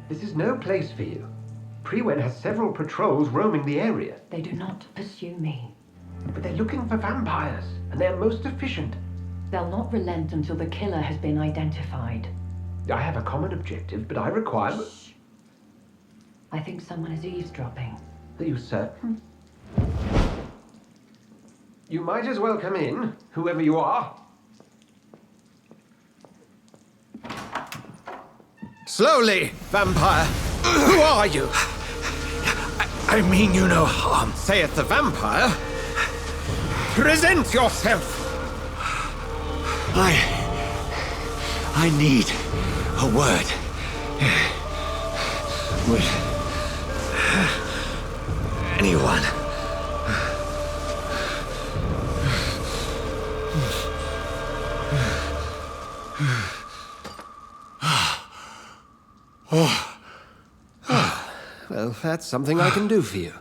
This is no place for you. Prewen has several patrols roaming the area. They do not pursue me. But they're looking for vampires, and they're most efficient. They'll not relent until the killer has been identified. I have a common objective, but I require... Shh. I think someone is eavesdropping. Are you certain? You might as well come in, whoever you are. Slowly, vampire! Who are you? I mean you no harm. Saith the vampire. Present yourself! I need a word with anyone. Well, that's something I can do for you.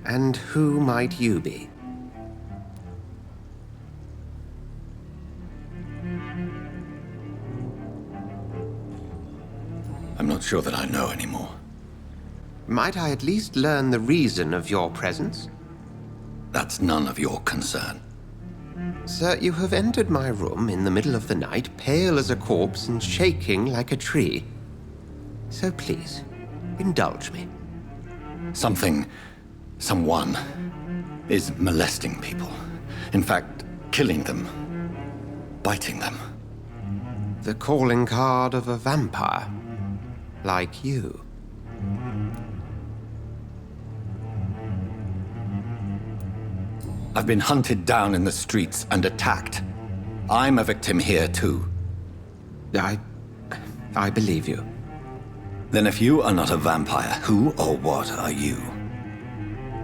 And who might you be? I'm not sure that I know anymore. Might I at least learn the reason of your presence? That's none of your concern. Sir, you have entered my room in the middle of the night, pale as a corpse and shaking like a tree. So please, indulge me. Someone is molesting people. In fact, killing them. Biting them. The calling card of a vampire. Like you. I've been hunted down in the streets and attacked. I'm a victim here too. I believe you. Then if you are not a vampire, who or what are you?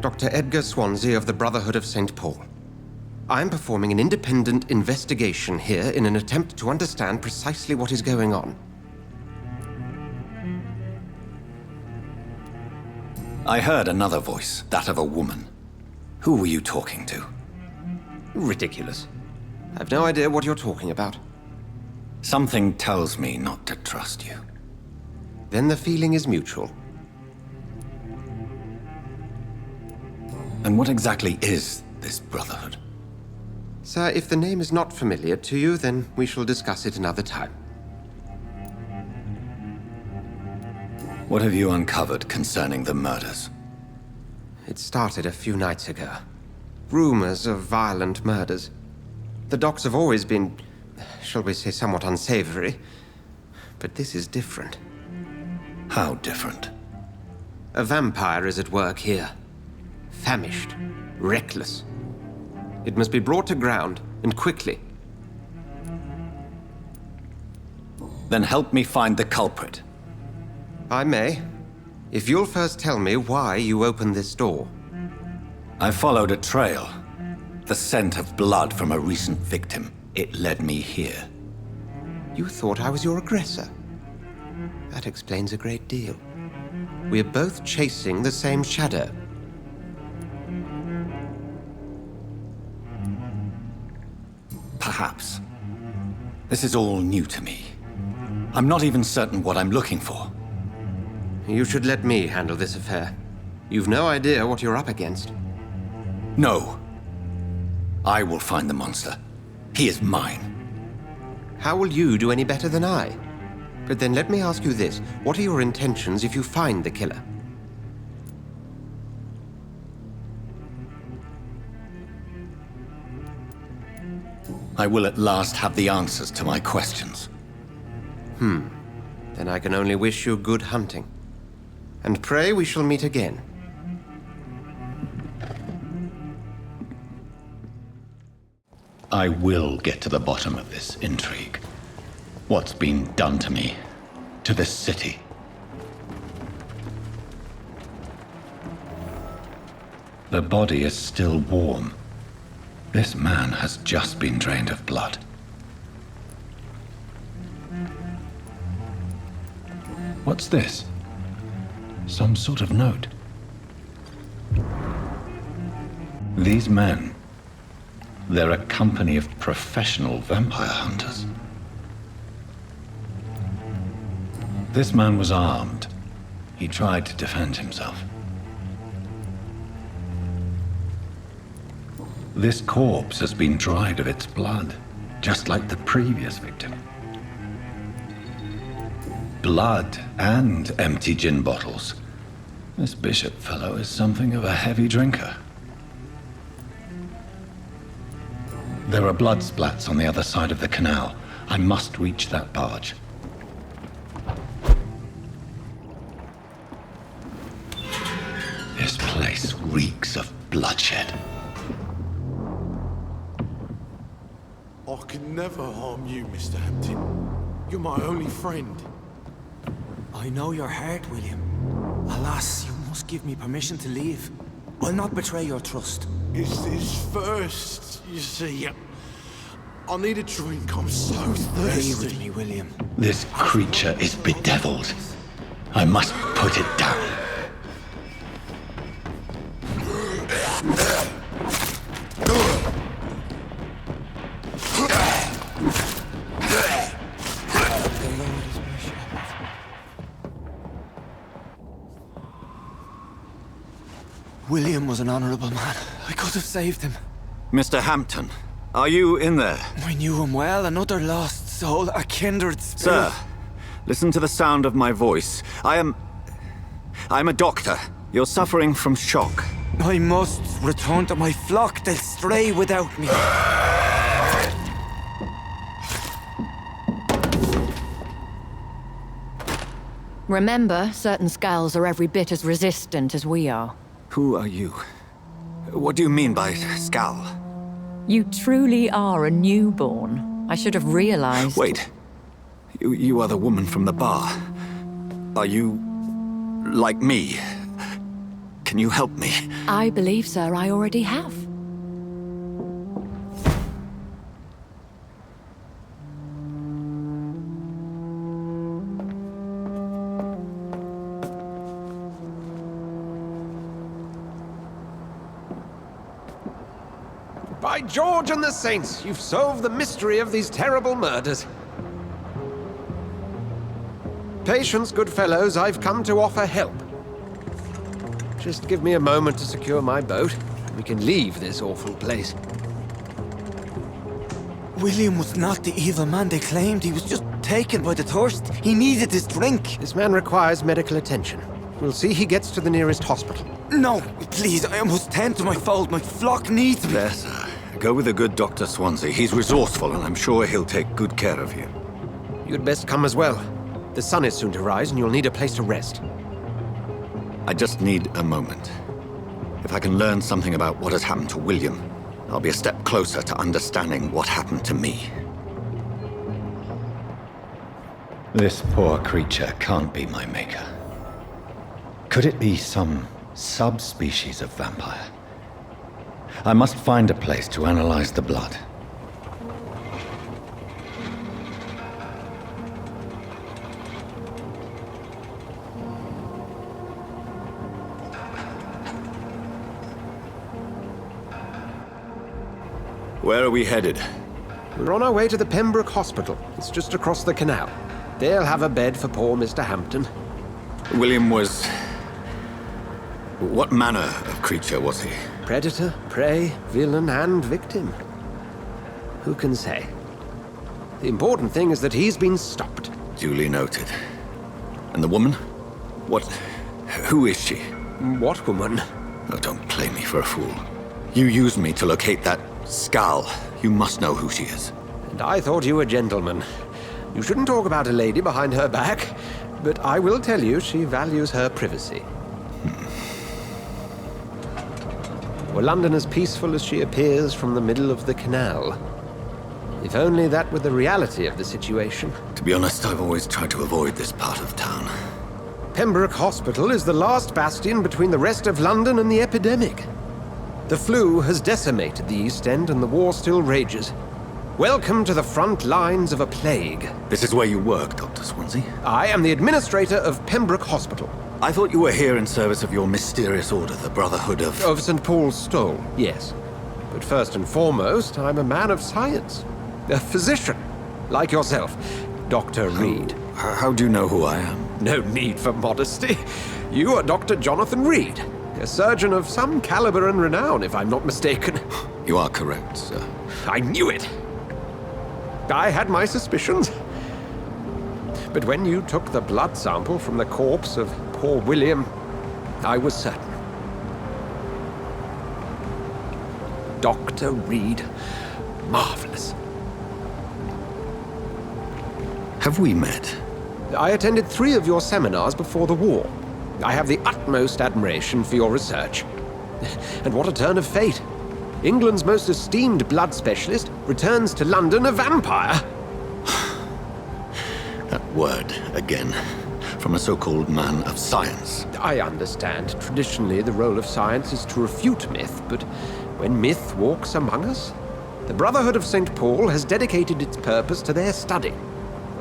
Dr. Edgar Swansea of the Brotherhood of St. Paul. I'm performing an independent investigation here in an attempt to understand precisely what is going on. I heard another voice, that of a woman. Who were you talking to? Ridiculous. I've no idea what you're talking about. Something tells me not to trust you. Then the feeling is mutual. And what exactly is this Brotherhood? Sir, if the name is not familiar to you, then we shall discuss it another time. What have you uncovered concerning the murders? It started a few nights ago. Rumors of violent murders. The docks have always been, shall we say, somewhat unsavory. But this is different. How different? A vampire is at work here. Famished. Reckless. It must be brought to ground, and quickly. Then help me find the culprit. I may, if you'll first tell me why you opened this door. I followed a trail. The scent of blood from a recent victim. It led me here. You thought I was your aggressor. That explains a great deal. We're both chasing the same shadow. Perhaps. This is all new to me. I'm not even certain what I'm looking for. You should let me handle this affair. You've no idea what you're up against. No. I will find the monster. He is mine. How will you do any better than I? But then let me ask you this. What are your intentions if you find the killer? I will at last have the answers to my questions. Then I can only wish you good hunting. And pray we shall meet again. I will get to the bottom of this intrigue. What's been done to me, to this city. The body is still warm. This man has just been drained of blood. What's this? Some sort of note. These men, they're a company of professional vampire hunters. This man was armed. He tried to defend himself. This corpse has been dried of its blood, just like the previous victim. Blood and empty gin bottles. This bishop fellow is something of a heavy drinker. There are blood splats on the other side of the canal. I must reach that barge. This place reeks of bloodshed. I could never harm you, Mr. Hampton. You're my only friend. I know your heart, William. Alas, you must give me permission to leave. I'll not betray your trust. It's first, you see. I need a drink, I'm so Stay thirsty. with me, William. This creature is bedeviled. I must put it down. William was an honorable man. I could have saved him. Mr. Hampton, are you in there? I knew him well, another lost soul, a kindred spirit. Sir, listen to the sound of my voice. I'm a doctor. You're suffering from shock. I must return to my flock. They'll stray without me. Remember, certain skulls are every bit as resistant as we are. Who are you? What do you mean by Skal? You truly are a newborn. I should have realized. Wait. You are the woman from the bar. Are you like me? Can you help me? I believe, sir, I already have. By George and the Saints, you've solved the mystery of these terrible murders. Patience, good fellows, I've come to offer help. Just give me a moment to secure my boat. We can leave this awful place. William was not the evil man they claimed. He was just taken by the thirst. He needed his drink. This man requires medical attention. We'll see he gets to the nearest hospital. No, please, I must tend to my fold. My flock needs me. There, sir. Go with the good Dr. Swansea. He's resourceful, and I'm sure he'll take good care of you. You'd best come as well. The sun is soon to rise, and you'll need a place to rest. I just need a moment. If I can learn something about what has happened to William, I'll be a step closer to understanding what happened to me. This poor creature can't be my maker. Could it be some subspecies of vampire? I must find a place to analyze the blood. Where are we headed? We're on our way to the Pembroke Hospital. It's just across the canal. They'll have a bed for poor Mr. Hampton. William was... What manner of creature was he? Predator, prey, villain, and victim. Who can say? The important thing is that he's been stopped. Duly noted. And the woman? What... Who is she? What woman? Oh, don't play me for a fool. You used me to locate that Skal. You must know who she is. And I thought you a gentleman. You shouldn't talk about a lady behind her back, but I will tell you she values her privacy. Were London as peaceful as she appears from the middle of the canal? If only that were the reality of the situation. To be honest, I've always tried to avoid this part of town. Pembroke Hospital is the last bastion between the rest of London and the epidemic. The flu has decimated the East End and the war still rages. Welcome to the front lines of a plague. This is where you work, Dr. Swansea? I am the administrator of Pembroke Hospital. I thought you were here in service of your mysterious order, the Brotherhood of... Of St. Paul's Stole, yes. But first and foremost, I'm a man of science. A physician, like yourself, Dr. Reid. How do you know who I am? No need for modesty. You are Dr. Jonathan Reid, a surgeon of some caliber and renown, if I'm not mistaken. You are correct, sir. I knew it. I had my suspicions. But when you took the blood sample from the corpse of poor William, I was certain. Dr. Reid, marvelous. Have we met? I attended 3 of your seminars before the war. I have the utmost admiration for your research. And what a turn of fate. England's most esteemed blood specialist returns to London a vampire. That word, again. From a so-called man of science. I understand. Traditionally, the role of science is to refute myth, but when myth walks among us, the Brotherhood of St. Paul has dedicated its purpose to their study.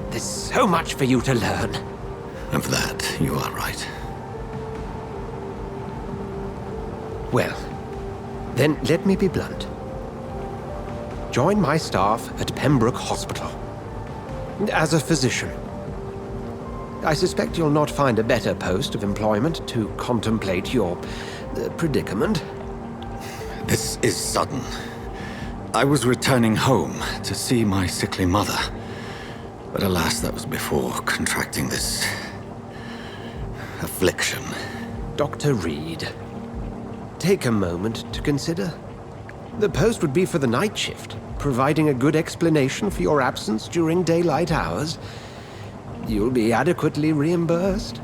There's so much for you to learn. And for that, you are right. Well, then let me be blunt. Join my staff at Pembroke Hospital. As a physician. I suspect you'll not find a better post of employment to contemplate your predicament. This is sudden. I was returning home to see my sickly mother. But alas, that was before contracting this... affliction. Dr. Reid, take a moment to consider. The post would be for the night shift, providing a good explanation for your absence during daylight hours. You'll be adequately reimbursed,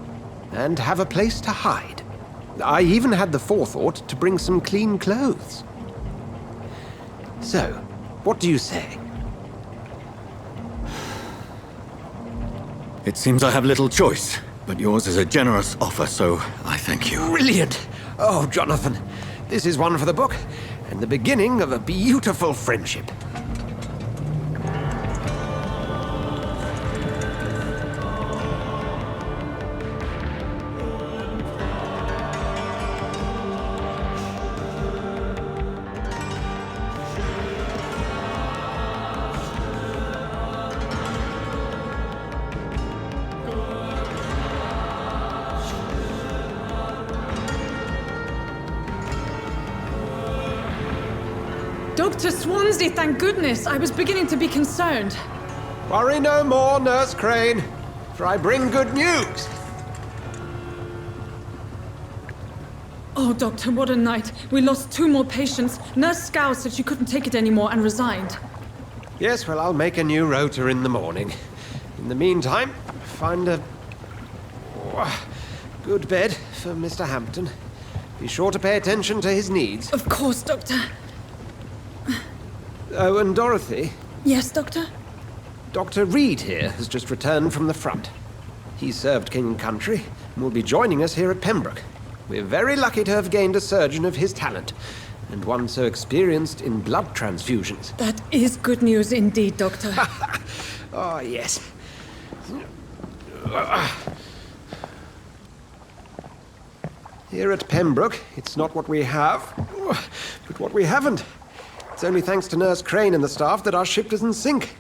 and have a place to hide. I even had the forethought to bring some clean clothes. So, what do you say? It seems I have little choice, but yours is a generous offer, so I thank you. Brilliant! Oh, Jonathan, this is one for the book, and the beginning of a beautiful friendship. Dr. Swansea, thank goodness! I was beginning to be concerned. Worry no more, Nurse Crane, for I bring good news. Oh, Doctor, what a night. We lost 2 more patients. Nurse Scow said she couldn't take it anymore and resigned. Yes, well, I'll make a new rota in the morning. In the meantime, find a good bed for Mr. Hampton. Be sure to pay attention to his needs. Of course, Doctor. Oh, and Dorothy, Yes, Doctor? Dr. Reid here has just returned from the front. He served King and Country and will be joining us here at Pembroke. We're very lucky to have gained a surgeon of his talent, and one so experienced in blood transfusions. That is good news indeed, Doctor. Oh, yes. Here at Pembroke, it's not what we have, but what we haven't. It's only thanks to Nurse Crane and the staff that our ship doesn't sink.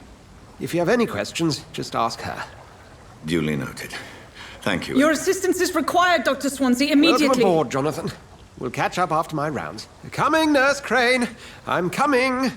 If you have any questions, just ask her. Duly noted. Thank you. Your assistance is required, Dr. Swansea, immediately. Welcome aboard, Jonathan. We'll catch up after my rounds. Coming, Nurse Crane. I'm coming.